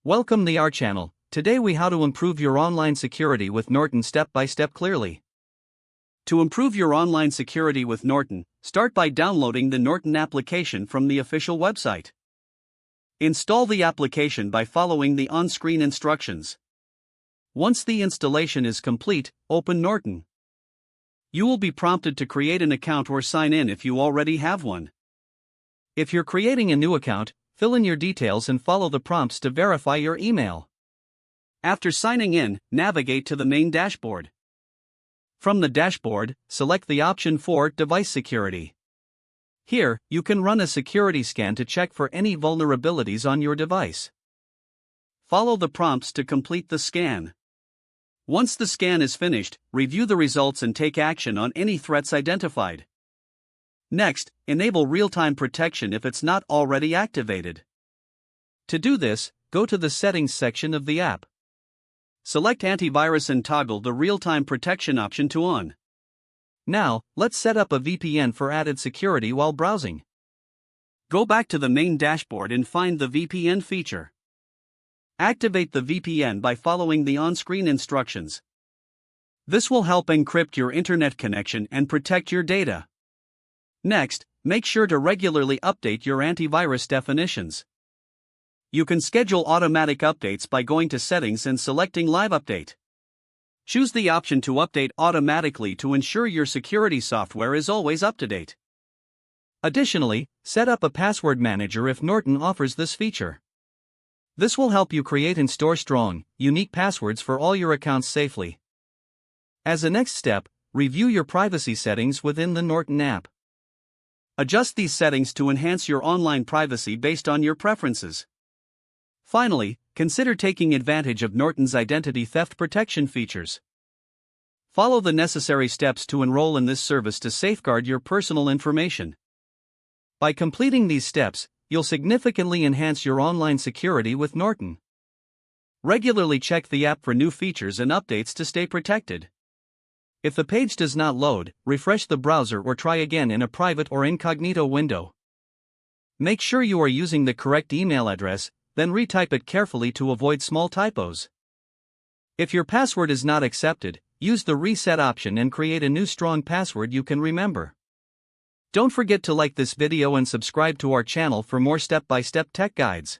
Welcome to our channel. Today we how to improve your online security with Norton step by step clearly. To improve your online security with Norton, start by downloading the Norton application from the official website. Install the application by following the on-screen instructions. Once the installation is complete, open Norton. You will be prompted to create an account or sign in if you already have one. If you're creating a new account, fill in your details and follow the prompts to verify your email. After signing in, navigate to the main dashboard. From the dashboard, select the option for Device Security. Here, you can run a security scan to check for any vulnerabilities on your device. Follow the prompts to complete the scan. Once the scan is finished, review the results and take action on any threats identified. Next, enable real-time protection if it's not already activated. To do this, go to the Settings section of the app. Select Antivirus and toggle the real-time protection option to on. Now, let's set up a VPN for added security while browsing. Go back to the main dashboard and find the VPN feature. Activate the VPN by following the on-screen instructions. This will help encrypt your internet connection and protect your data. Next, make sure to regularly update your antivirus definitions. You can schedule automatic updates by going to Settings and selecting Live Update. Choose the option to update automatically to ensure your security software is always up to date. Additionally, set up a password manager if Norton offers this feature. This will help you create and store strong, unique passwords for all your accounts safely. As a next step, review your privacy settings within the Norton app. Adjust these settings to enhance your online privacy based on your preferences. Finally, consider taking advantage of Norton's identity theft protection features. Follow the necessary steps to enroll in this service to safeguard your personal information. By completing these steps, you'll significantly enhance your online security with Norton. Regularly check the app for new features and updates to stay protected. If the page does not load, refresh the browser or try again in a private or incognito window. Make sure you are using the correct email address, then retype it carefully to avoid small typos. If your password is not accepted, use the reset option and create a new strong password you can remember. Don't forget to like this video and subscribe to our channel for more step-by-step tech guides.